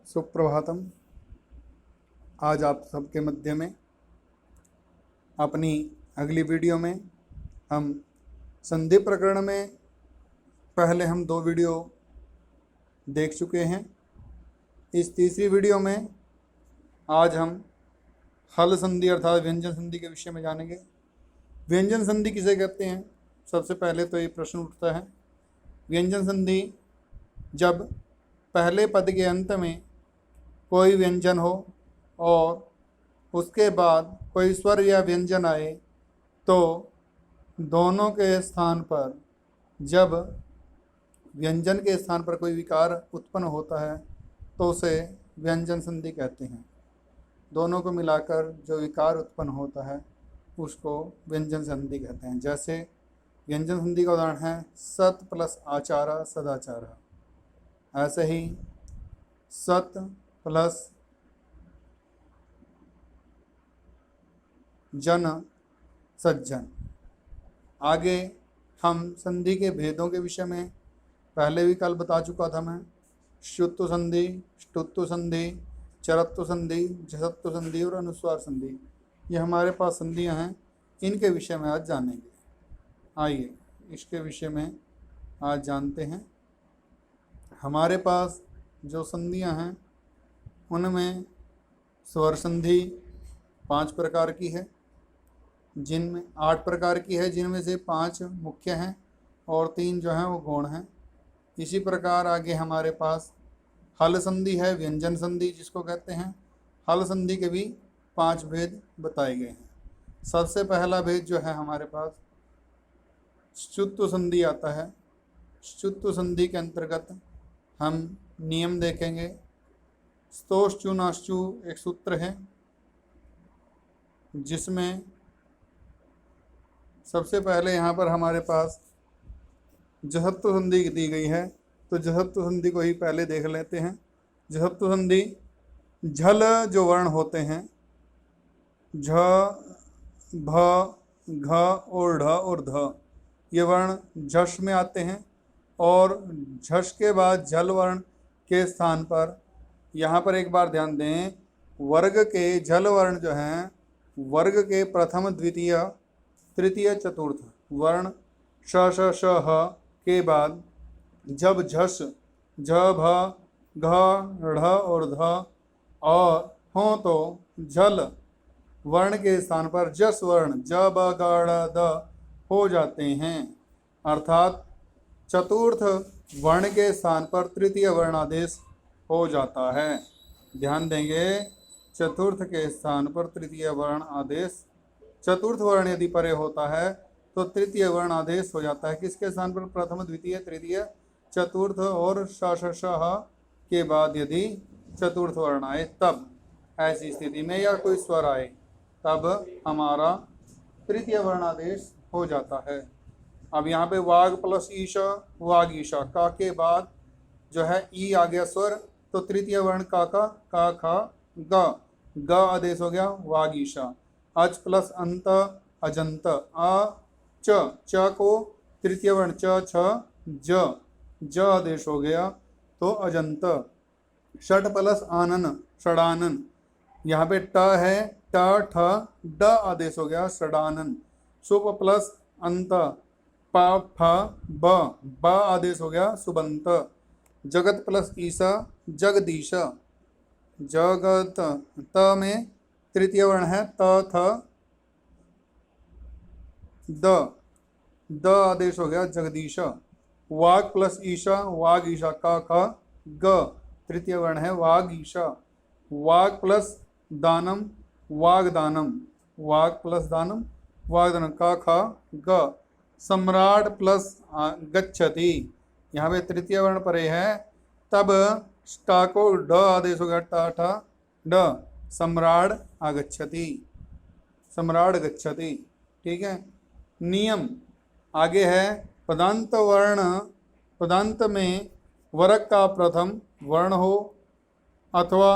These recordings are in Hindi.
सुप्रभातम। आज आप सबके मध्य में अपनी अगली वीडियो में हम संधि प्रकरण में पहले हम 2 वीडियो देख चुके हैं। इस तीसरी वीडियो में आज हम हल संधि अर्थात व्यंजन संधि के विषय में जानेंगे। व्यंजन संधि किसे कहते हैं? सबसे पहले तो ये प्रश्न उठता है, व्यंजन संधि जब पहले पद के अंत में कोई व्यंजन हो और उसके बाद कोई स्वर या व्यंजन आए तो दोनों के स्थान पर, जब व्यंजन के स्थान पर कोई विकार उत्पन्न होता है तो उसे व्यंजन संधि कहते हैं। दोनों को मिलाकर जो विकार उत्पन्न होता है उसको व्यंजन संधि कहते हैं। जैसे व्यंजन संधि का उदाहरण है सत प्लस आचारा सदाचारा। ऐसे ही सत प्लस जन सज्जन। आगे हम संधि के भेदों के विषय में पहले भी कल बता चुका था मैं। श्रुत्व संधि, ष्टुत्व संधि, चरत्व संधि, झसत्व संधि और अनुस्वार संधि, ये हमारे पास संधियां हैं। इनके विषय में आज जानेंगे। आइए इसके विषय में आज जानते हैं। हमारे पास जो संधियां हैं उनमें स्वर संधि 5 प्रकार की है, जिनमें 8 प्रकार की है, जिनमें से 5 मुख्य हैं और 3 जो हैं वो गौण हैं। इसी प्रकार आगे हमारे पास हल संधि है, व्यंजन संधि जिसको कहते हैं। हल संधि के भी 5 भेद बताए गए हैं। सबसे पहला भेद जो है हमारे पास ष्टुत्व संधि आता है। ष्टुत्व संधि के अंतर्गत हम नियम देखेंगे। स्तोश्चु नाश्चु एक सूत्र है जिसमें सबसे पहले यहाँ पर हमारे पास जहत्व संधि दी गई है, तो जहत्व संधि को ही पहले देख लेते हैं। जहत्व संधि झल जो वर्ण होते हैं, झ, भ, घ और ढ और ध, ये वर्ण झष में आते हैं और झष के बाद झल वर्ण के स्थान पर यहाँ पर एक बार ध्यान दें, वर्ग के झल वर्ण जो हैं, वर्ग के प्रथम द्वितीय तृतीय चतुर्थ वर्ण श श श ह के बाद जब झष झ भ घ ढ़ और ध और हों तो झल वर्ण के स्थान पर जस वर्ण ज ब ग ड़ द हो जाते हैं। अर्थात चतुर्थ वर्ण के स्थान पर तृतीय वर्णादेश हो जाता है। ध्यान देंगे, चतुर्थ के स्थान पर तृतीय वर्ण आदेश। चतुर्थ वर्ण यदि परे होता है तो तृतीय वर्ण आदेश हो जाता है। किसके स्थान पर? प्रथम द्वितीय तृतीय चतुर्थ और श श श ह के बाद यदि चतुर्थ वर्ण आए तब, ऐसी स्थिति में या कोई स्वर आए तब हमारा तृतीय वर्णादेश हो जाता है। अब यहाँ पे वाग प्लस ईशा, वाग ईशा, का के बाद जो है ई आ गया स्वर, तो तृतीय वर्ण का खा ग, ग आदेश हो गया वाग ईशा। अच प्लस अंत अजंत, आ च को तृतीय वर्ण च छ ज आदेश हो गया तो अजंत। षट प्लस आनन षडानन, यहाँ पे ट है, ट ठ ड आदेश हो गया षडानन। सुप प्लस अंत प फ ब आदेश हो गया सुबंत। जगत प्लस ईसा जगदीश। जगत त में तृतीय वर्ण है त थ द आदेश हो गया जगदीश। वाग प्लस ईशा वाग ईशा का ख ग, तृतीय वर्ण है वाग ईशा। वाग प्लस दानम वागदानम, वाग प्लस दानम वागदानम, का ख ग। सम्राट प्लस गच्छति, यहाँ पे तृतीय वर्ण परे है तब टा को ड आदेश हो गया टा ठा ड, सम्राट आगच्छति, सम्राट गच्छति। ठीक है। नियम आगे है पदांत वर्ण, पदांत में वर्ग का प्रथम वर्ण हो अथवा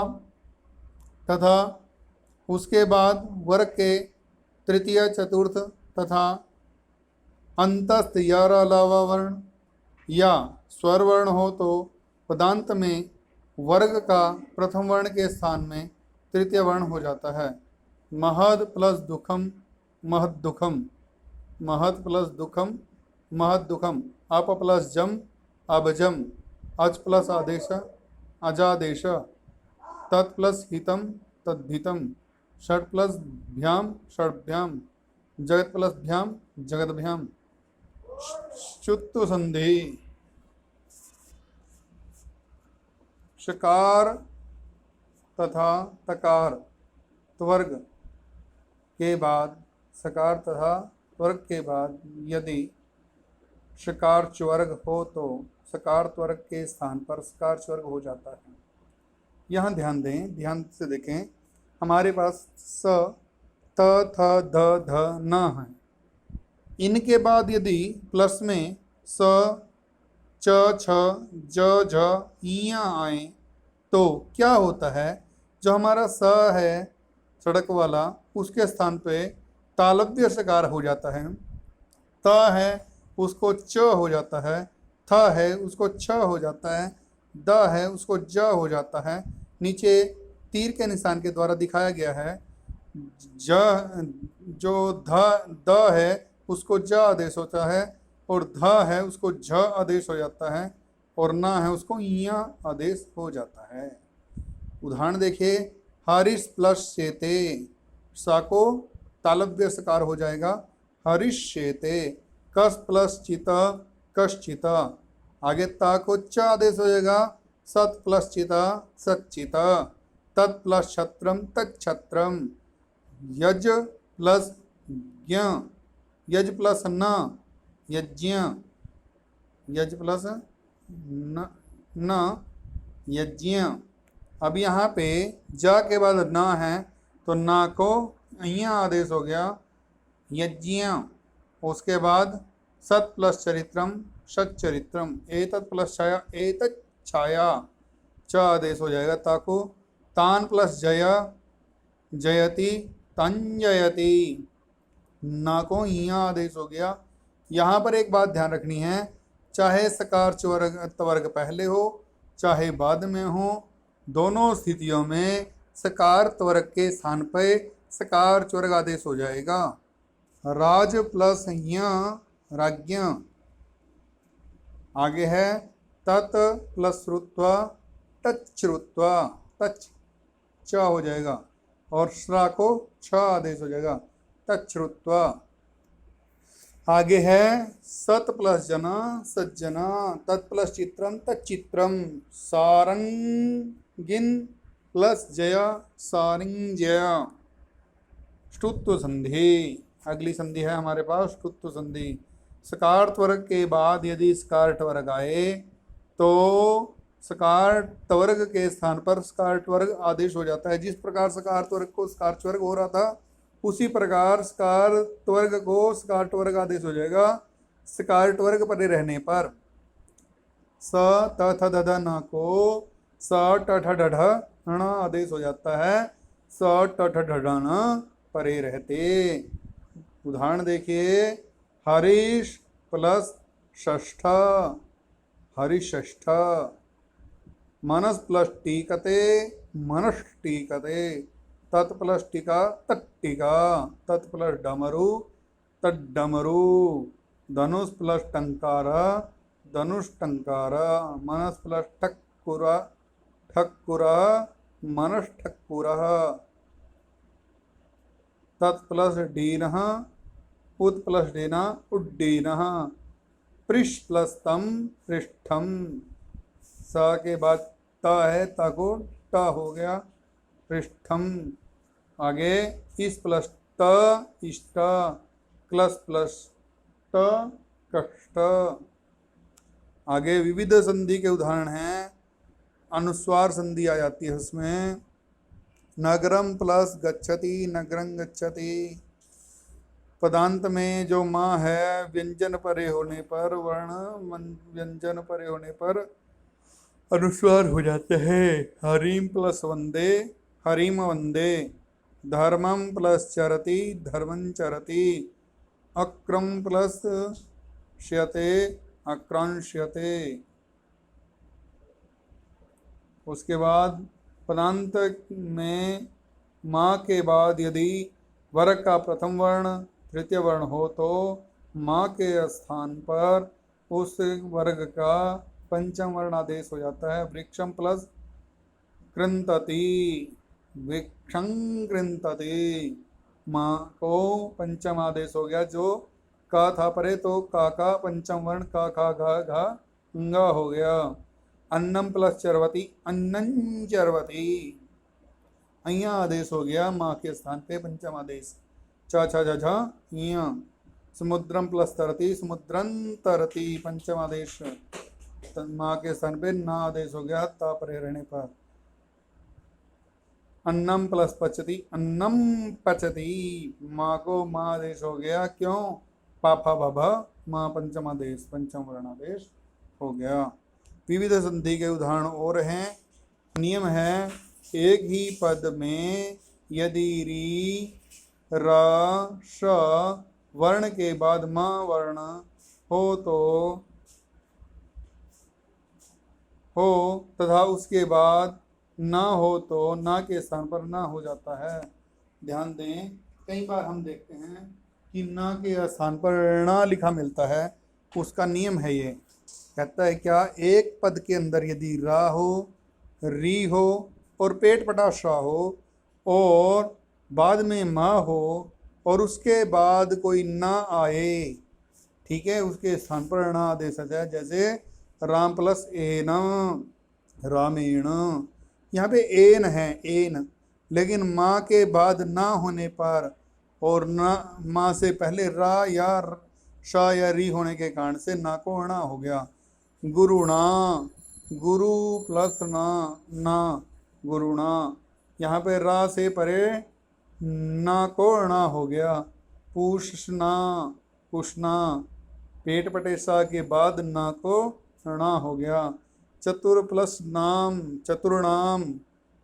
तथा उसके बाद वर्ग के तृतीय चतुर्थ तथा अंतस्थ या अलावा वर्ण या स्वर वर्ण हो तो पदांत में वर्ग का प्रथम वर्ण के स्थान में तृतीय वर्ण हो जाता है। महद प्लस दुखम महद दुखम, महद प्लस दुखम महद दुखम, अप प्लस जम अबजम, अच प्लस आदेश अजादेश, तत् प्लस हितम तद्धितम, षट प्लस भ्याम षड्भ्याम, जगत प्लस भ्याम जगद्भ्याम। च्युत्तु संधि। शकार तथा तकार त्वर्ग के बाद, सकार तथा त्वर्ग के बाद यदि शकार च्वर्ग हो तो सकार त्वर्ग के स्थान पर सकार च्वर्ग हो जाता है। यहाँ ध्यान दें, ध्यान से देखें, हमारे पास स त थ ध ध न है। इनके बाद यदि प्लस में स च छ ज झ इयां आए तो क्या होता है, जो हमारा स है सड़क वाला, उसके स्थान पे तालव्य सकार हो जाता है। त है उसको च हो जाता है, थ है उसको छ हो जाता है, द है उसको ज हो जाता है। नीचे तीर के निशान के द्वारा दिखाया गया है। ज जो द है उसको ज आदेश होता है, और ध है उसको झ आदेश हो जाता है, और न है उसको इया आदेश हो जाता है। उदाहरण देखिए, हरिश प्लस शेते, सा को तालव्य सकार हो जाएगा हरिष्येते। कस प्लस चित कश्चित, आगे ता को च आदेश हो जाएगा सत प्लस चिता सच्चित, तत् प्लस छत्रम तच्छत्रम, यज प्लस ज्ञ, यज प्लस न यज्ञ, यज प्लस न यज्ञ। अब यहाँ पे ज के बाद न है तो न को यहाँ आदेश हो गया यज्ञ। उसके बाद सत प्लस चरित्रम सच्चरित्रम, एतत् प्लस छाया एतत् छाया, च आदेश हो जाएगा ताको तान प्लस जय जयति तंजयति, ना को यहाँ आदेश हो गया। यहाँ पर एक बात ध्यान रखनी है, चाहे सकार त्वर्ग पहले हो चाहे बाद में हो, दोनों स्थितियों में सकार त्वर्ग के स्थान पर सकार च्वर्ग आदेश हो जाएगा। राज प्लस य राज्ञ, आगे है तत् प्लस श्रुत्वा तच्छ्रुत्वा, तच्छ च हो जाएगा, और श्रा को छ आदेश हो जाएगा तच्छ्रुत्वा। आगे है सत प्लस जना सज्जना, तत् प्लस चित्रम तच्चित्रम, सारंगिन प्लस जय सारिंजय। ष्टुत्व संधि, अगली संधि है हमारे पास ष्टुत्व संधि। सकार त्वर्ग के बाद यदि सकार त्वर्ग आए तो सकार त्वर्ग के स्थान पर सकार त्वर्ग आदेश हो जाता है। जिस प्रकार सकार त्वर्ग को सकार त्वर्ग हो रहा था, उसी प्रकार सकार त्वर्ग को सकार त्वर्ग आदेश हो जाएगा सकार त्वर्ग परे रहने पर। स त थ द ध न को स ट ठ ड ढ ण आदेश हो जाता है स ट ठ ढ ढ न परे रहते। उदाहरण देखिए, हरीश प्लस षष्ठ हरिषष्ठ, मनस प्लस टीकते मनष्टीकते, तत् प्लस टीका तट्टिका, तत् प्लस डमरू तड्डमरू, धनुष प्लस टंकार धनुष टंकार, मनस प्लस ठक्कुरा ठक्कुरा मनस ठक्कुरा, तत् प्लस डीनः उत प्लस डेना उड्डीनः, पृष प्लस तम पृष्ठम। स के बाद त है, ता को ट हो गया पृष्ठम। आगे इस प्लस त इष्ट, क्लस प्लस ट कष्ट। आगे विविध संधि के उदाहरण हैं, अनुस्वार संधि आ जाती है उसमें। नगरम प्लस गच्छति नगरं गच्छति, पदांत में जो माँ है व्यंजन परे होने पर वर्ण व्यंजन परे होने पर अनुस्वार हो जाते हैं। हरिम प्लस वंदे हरिम वंदे, धर्मम प्लस चरति धर्मं चरति, अक्रम प्लस श्यते अक्रंश्यते। उसके बाद पदांत में माँ के बाद यदि वर्ग का प्रथम वर्ण तृतीय वर्ण हो तो माँ के स्थान पर उस वर्ग का पंचम वर्ण आदेश हो जाता है। वृक्षम प्लस कृंतति, वृक्षं कृंतति, माँ को पंचम आदेश हो गया। जो का था परे तो का पंचम वर्ण का खा घा गा हो गया। अन्नम प्लस चरवती, अन्नं चरवती, अय्या आदेश हो गया माँ के स्थान पे पंचम आदेश। च छ झ झ, समुद्रम प्लस तरती, समुद्रं तरती, पंचम आदेश माँ के स्थान पे ना आदेश हो गया ता परे रहने पर। अन्नम प्लस पचती, अन्नम पचती, माँ को माँ आदेश हो गया। क्यों? पापा बाबा माँ पंचम आदेश, पंचम वर्णादेश हो गया। विविध संधि के उदाहरण और हैं। नियम है एक ही पद में यदि री रा श वर्ण के बाद म वर्ण हो तथा उसके बाद ना हो तो ना के स्थान पर ना हो जाता है। ध्यान दें, कई बार हम देखते हैं कि ना के स्थान पर ना लिखा मिलता है। उसका नियम है ये, कहता है क्या, एक पद के अंदर यदि रा हो, री हो और पेट पटा शा हो और बाद में माँ हो और उसके बाद कोई ना आए, ठीक है, उसके स्थान पर ना आदेश आ जाए। जैसे राम प्लस एन, रामेण, यहाँ पे एन है एन, लेकिन माँ के बाद ना होने पर और ना माँ से पहले रा या शा या री होने के कारण से ना को अणा हो गया। गुरुणा, गुरु प्लस ना गुरुणा, यहाँ पे रा से परे ना को अणा हो गया। पूषना, पुषना, पेट पटे सा के बाद ना को अणा हो गया। चतुर प्लस नाम, चतुर्नाम,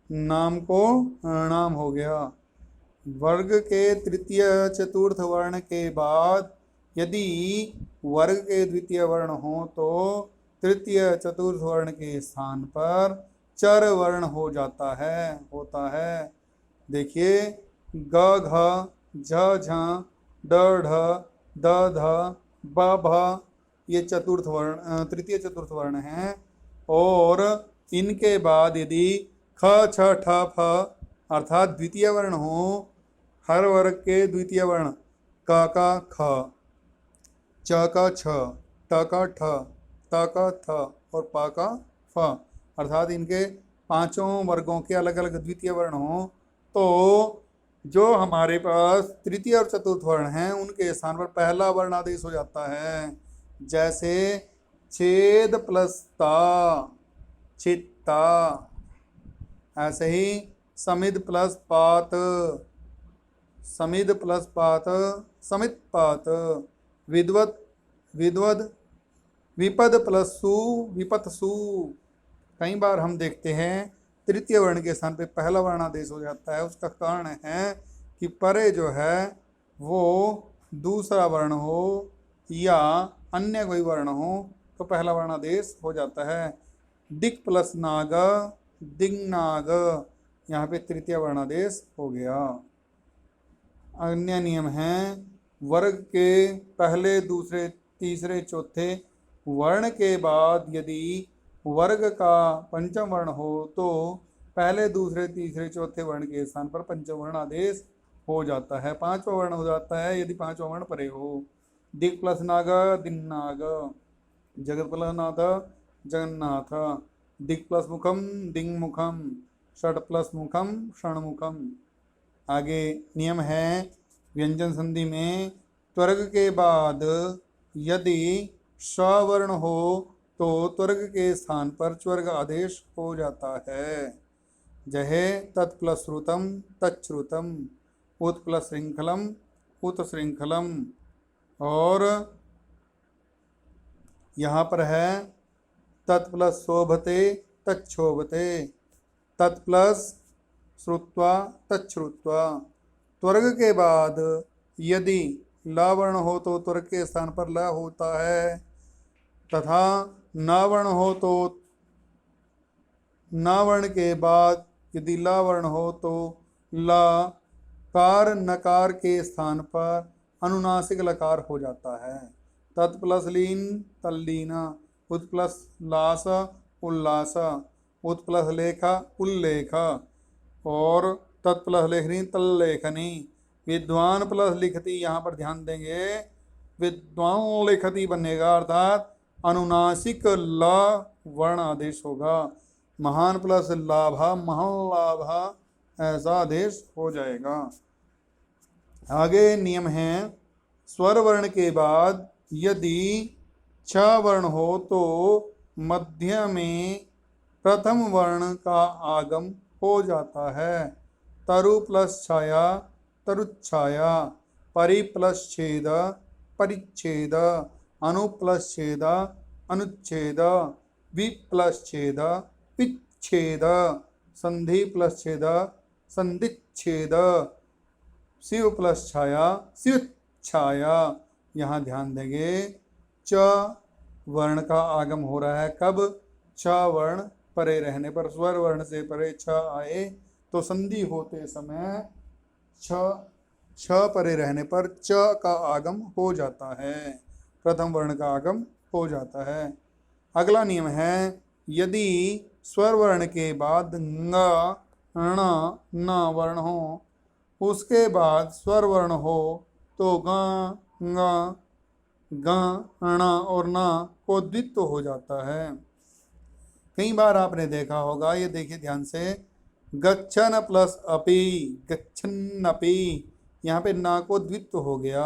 नाम को नाम हो गया। वर्ग के तृतीय चतुर्थ वर्ण के बाद यदि वर्ग के द्वितीय वर्ण हो तो तृतीय चतुर्थ वर्ण के स्थान पर चर वर्ण हो जाता है, होता है। देखिए, ग घ झ झ ड ढ द ध ब भ, ये चतुर्थ वर्ण तृतीय चतुर्थ वर्ण हैं। और इनके बाद यदि ख छ ठ फ अर्थात द्वितीय वर्ण हो, हर वर्ग के द्वितीय वर्ण का ख, च का छ, ट का ठ, त का थ और प का फ, अर्थात इनके पांचों वर्गों के अलग अलग द्वितीय वर्ण हो तो जो हमारे पास तृतीय और चतुर्थ वर्ण हैं उनके स्थान पर पहला वर्ण आदेश हो जाता है। जैसे छेद प्लस ता, चित्ता, ऐसे ही समिद प्लस पात, समिद प्लस पात, समित पात, विद्वत विद्वद, विपद प्लस सु, विपत सु। कई बार हम देखते हैं तृतीय वर्ण के स्थान पे पहला वर्ण आदेश हो जाता है। उसका कारण है कि परे जो है वो दूसरा वर्ण हो या अन्य कोई वर्ण हो तो पहला वर्ण आदेश हो जाता है। दिक प्लस नाग, दिंगनाग, यहाँ पे तृतीय वर्ण आदेश हो गया। अन्य नियम है वर्ग के पहले दूसरे तीसरे चौथे वर्ण के बाद यदि वर्ग का पंचम वर्ण हो तो पहले दूसरे तीसरे चौथे वर्ण के स्थान पर पंचम वर्ण आदेश हो जाता है। पांचवा वर्ण हो जाता है यदि पांचवा वर्ण परे हो। दिक प्लस नाग, दिन्नाग, जगत प्लस नाथ, जगन्नाथ, दिक प्लस मुखम, दिंग मुखम, षट प्लस मुखम, षणमुखम। आगे नियम है व्यंजन संधि में त्वर्ग के बाद यदि स्वर्ण हो तो त्वर्ग के स्थान पर च्वर्ग आदेश हो जाता है। जहे तत् प्लस श्रुतम, तच्छ्रुतम, उत प्लस श्रृंखलम, उत श्रृंखलम। और यहाँ पर है तत् प्लस शोभते, तच्छोभते, तत् प्लस श्रुत्वा, तच्छ्रुत्वा। त्वर्ग के बाद यदि लावर्ण हो तो त्वर्ग के स्थान पर ल होता है तथा नावर्ण हो तो ना वर्ण के बाद यदि ला वर्ण हो तो ला कार नकार के स्थान पर अनुनासिक लकार हो जाता है। तत् प्लस लीन तल्लीना, उत प्लस लास उल्लास, उत प्लस लेखा उल्लेख, और तत् प्लस लेखनी तल्लेखनी। विद्वान प्लस लिखती, यहाँ पर ध्यान देंगे विद्वान लिखती बनेगा, अर्थात अनुनासिक ल वर्ण आदेश होगा। महान प्लस लाभा महान लाभा, ऐसा आदेश हो जाएगा। आगे नियम है, स्वर वर्ण के बाद यदि छ वर्ण हो तो मध्य में प्रथम वर्ण का आगम हो जाता है। तरु प्लस छाया तरुच्छाया, परि प्लस छेद परिच्छेद, अनु प्लस छेद अनुच्छेद, वि प्लस छेद विच्छेद, संधि प्लस छेद संधिच्छेद, शिव प्लस छाया शिव छाया। यहाँ ध्यान देंगे च वर्ण का आगम हो रहा है कब? छ वर्ण परे रहने पर। स्वर वर्ण से परे छ आए तो संधि होते समय छ परे रहने पर च का आगम हो जाता है, प्रथम वर्ण का आगम हो जाता है। अगला नियम है, यदि स्वर वर्ण के बाद ङ ण न वर्ण हो, उसके बाद स्वर वर्ण हो तो ग ङ ग ण और न को द्वित्व हो जाता है। कई बार आपने देखा होगा, ये देखिए ध्यान से, गच्छन प्लस अपि गच्छन अपि, यहाँ पे ना को द्वित्व हो गया।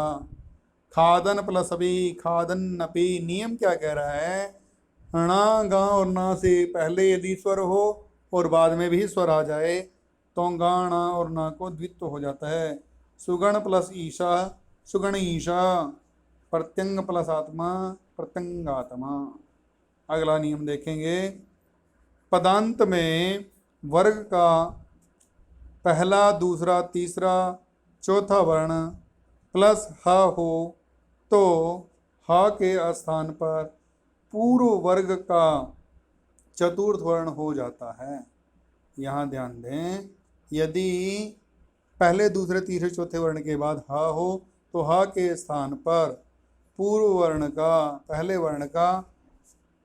खादन प्लस अपि खादन अपि। नियम क्या कह रहा है? णा गा और ना से पहले यदि स्वर हो और बाद में भी स्वर आ जाए तो गाणा और ना को द्वित्व हो जाता है। सुगण प्लस ईशा सुगण ईशा, प्रत्यंग प्लस आत्मा प्रत्यंगात्मा। अगला नियम देखेंगे, पदांत में वर्ग का पहला दूसरा तीसरा चौथा वर्ण प्लस ह हो तो ह के स्थान पर पूर्व वर्ग का चतुर्थ वर्ण हो जाता है। यहाँ ध्यान दें, यदि पहले दूसरे तीसरे चौथे वर्ण के बाद ह हो तो ह के स्थान पर पूर्व वर्ण का पहले वर्ण का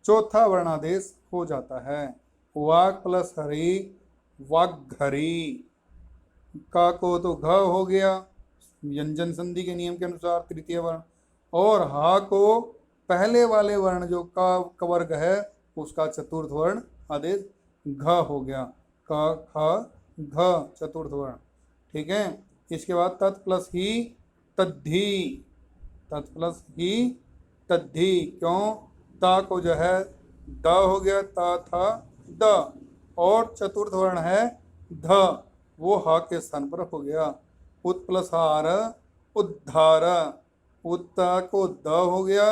चौथा वर्णादेश हो जाता है। वाग प्लस हरि वाग्घरी, का को तो घ हो गया व्यंजन संधि के नियम के अनुसार तृतीय वर्ण, और हा को पहले वाले वर्ण जो का वर्ग है उसका चतुर्थ वर्ण आदेश घ हो गया। क ख घ चतुर्थ वर्ण, ठीक है। इसके बाद तत् प्लस ही तद्धि, तत् प्लस ही तद्धि, क्यों? ता को जो है द हो गया, ता था द, और चतुर्थ वर्ण है ध, वो हा के स्थान पर हो गया। उत प्लस हार उद्धार, उत्ता को द हो गया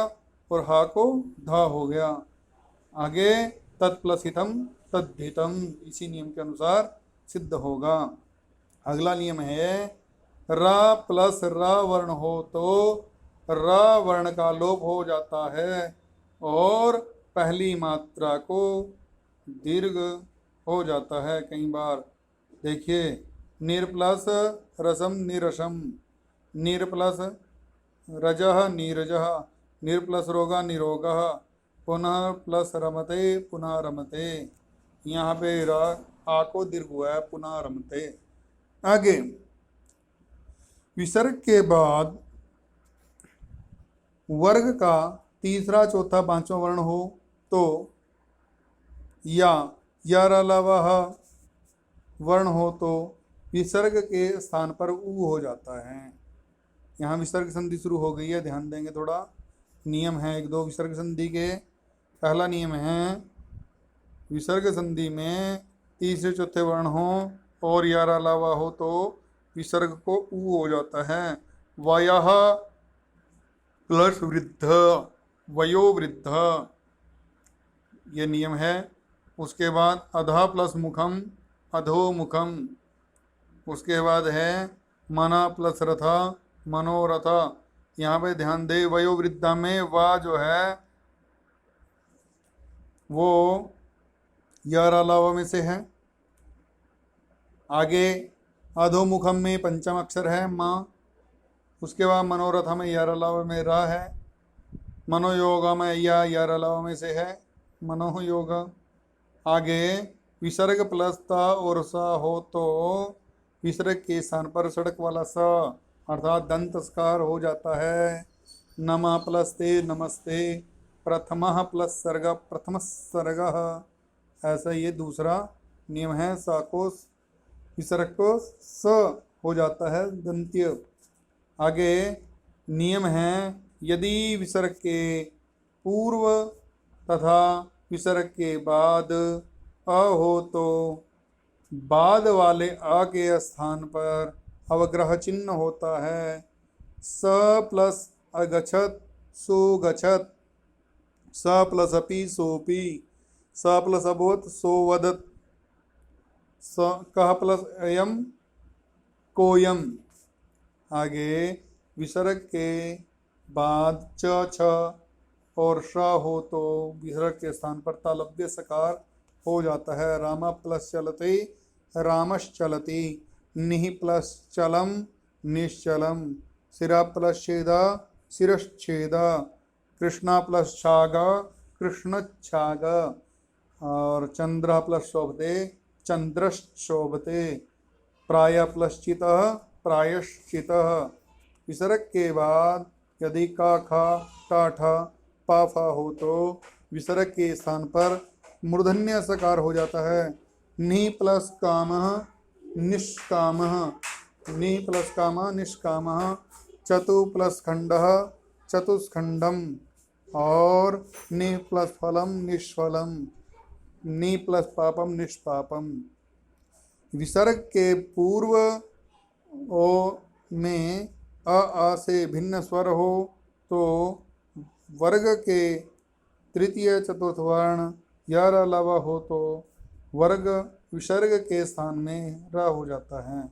और हा को ध हो गया। आगे तत् प्लस हितम तद्धितम, इसी नियम के अनुसार सिद्ध होगा। अगला नियम है, रा प्लस र वर्ण हो तो र वर्ण का लोप हो जाता है और पहली मात्रा को दीर्घ हो जाता है। कई बार देखिए, निर प्लस रसम निरसम, निर प्लस रजह नीरजः, निर प्लस रोगा निरोगः, पुनः प्लस रमते पुनः रमते। यहाँ पे आ को दीर्घ हुआ है, पुनः रमते। आगे विसर्ग के बाद वर्ग का तीसरा चौथा पांचवा वर्ण हो तो या अलावा वर्ण हो तो विसर्ग के स्थान पर ऊ हो जाता है। यहाँ विसर्ग संधि शुरू हो गई है, ध्यान देंगे थोड़ा। नियम है एक दो विसर्ग संधि के। पहला नियम है, विसर्ग संधि में तीसरे चौथे वर्ण हो और या अलावा हो तो विसर्ग को ऊ हो जाता है। वयः प्लस वृद्ध वयो वृद्ध, ये नियम है। उसके बाद अधा प्लस मुखम अधो मुखम। उसके बाद है मना प्लस रथा मनोरथा। यहाँ पे ध्यान दे, वयो वृद्धा में वा जो है वो यार अलावा में से है। आगे अधोमुखम में पंचम अक्षर है माँ। उसके बाद मनोरथ में यार अलावा में रा है। मनोयोग में या यार अलावा में से है मनोयोग। आगे विसर्ग प्लस ता और सा हो तो विसर्ग के स्थान पर सड़क वाला सा अर्थात दंतस्कार हो जाता है। नमा प्लस ते नमस्ते, प्रथमः प्लस सर्ग प्रथम सर्ग। ऐसा ये दूसरा नियम है। सा को विसर्ग को स हो जाता है दंत्य। आगे नियम है यदि विसर्ग के पूर्व तथा विसर्ग के बाद अ हो तो बाद वाले अ के स्थान पर अवग्रह चिन्ह होता है। स प्लस अगछत सुगछत, स प्लस अपि सोपि, स प्लस अभवत सोवदत, स कह प्लस अयम कोयम। आगे विसर्ग के बाद च छ और श हो तो विसर्ग के स्थान पर तालव्य सकार हो जाता है। राम प्लस चलते रामश्चलति, निहि प्लस चलम निश्चलम, सिरा प्लस छेदा शिरश्छेदा, कृष्णा प्लस छागा कृष्णच्छागा और चंद्र प्लस शोभते चंद्रशोभते, प्राय प्लस चितः प्रायश्चितः। विसर्ग के बाद यदि का खा टा ठा पा फा हो तो विसर्ग के स्थान पर मूर्धन्य सकार हो जाता है। नि प्लस कामः निष्कामः, नि प्लस कामः निष्कामः, चतु प्लस खंडः चतुष्खंडम और नि प्लस फलम निष्फलम, नि प्लस पापम निष्पापम। विसर्ग के पूर्व ओ में आ से भिन्न स्वर हो तो वर्ग के तृतीय चतुर्थ वर्ण यार अलावा हो तो वर्ग विसर्ग के स्थान में र हो जाता है।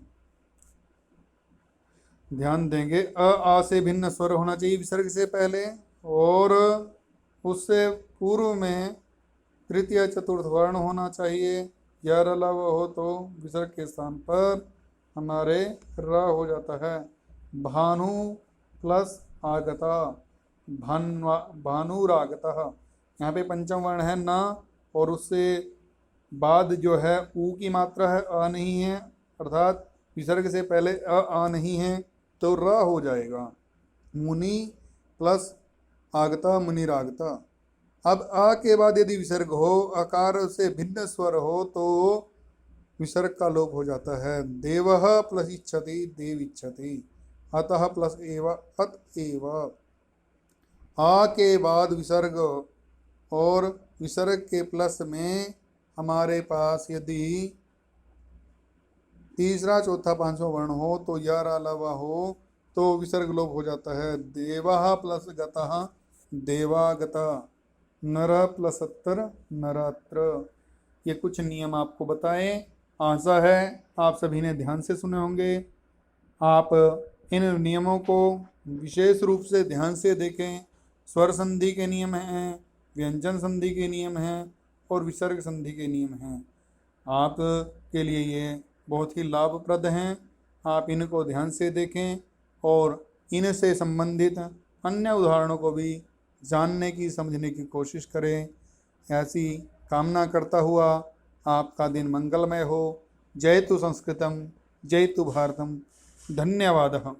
ध्यान देंगे आ से भिन्न स्वर होना चाहिए विसर्ग से पहले और उससे पूर्व में तृतीय चतुर्थ वर्ण होना चाहिए। यार अलावा हो तो विसर्ग के स्थान पर हमारे र हो जाता है। भानु प्लस आगता भानुरागतः, यहाँ पे पंचम वर्ण है न और उससे बाद जो है ऊ की मात्रा है अ नहीं है अर्थात विसर्ग से पहले आ नहीं है तो र हो जाएगा। मुनि प्लस आगता मुनिरागता। अब आ के बाद यदि विसर्ग हो आकार से भिन्न स्वर हो तो विसर्ग का लोप हो जाता है। देवः प्लस इच्छति देव इच्छति, अतः प्लस एव अत एव। आ के बाद विसर्ग और विसर्ग के प्लस में हमारे पास यदि तीसरा चौथा पांचवा वर्ण हो तो यार अलावा हो तो विसर्ग लोप हो जाता है। देवः प्लस गतः देवागता, नर प्लस अत्र नरात्र। ये कुछ नियम आपको बताए। आशा है आप सभी ने ध्यान से सुने होंगे। आप इन नियमों को विशेष रूप से ध्यान से देखें। स्वर संधि के नियम हैं, व्यंजन संधि के नियम हैं और विसर्ग संधि के नियम हैं। आप के लिए ये बहुत ही लाभप्रद हैं। आप इनको ध्यान से देखें और इनसे संबंधित अन्य उदाहरणों को भी जानने की समझने की कोशिश करें। ऐसी कामना करता हुआ आपका दिन मंगलमय हो। जयतु संस्कृतम जयतु भारतम। धन्यवादः।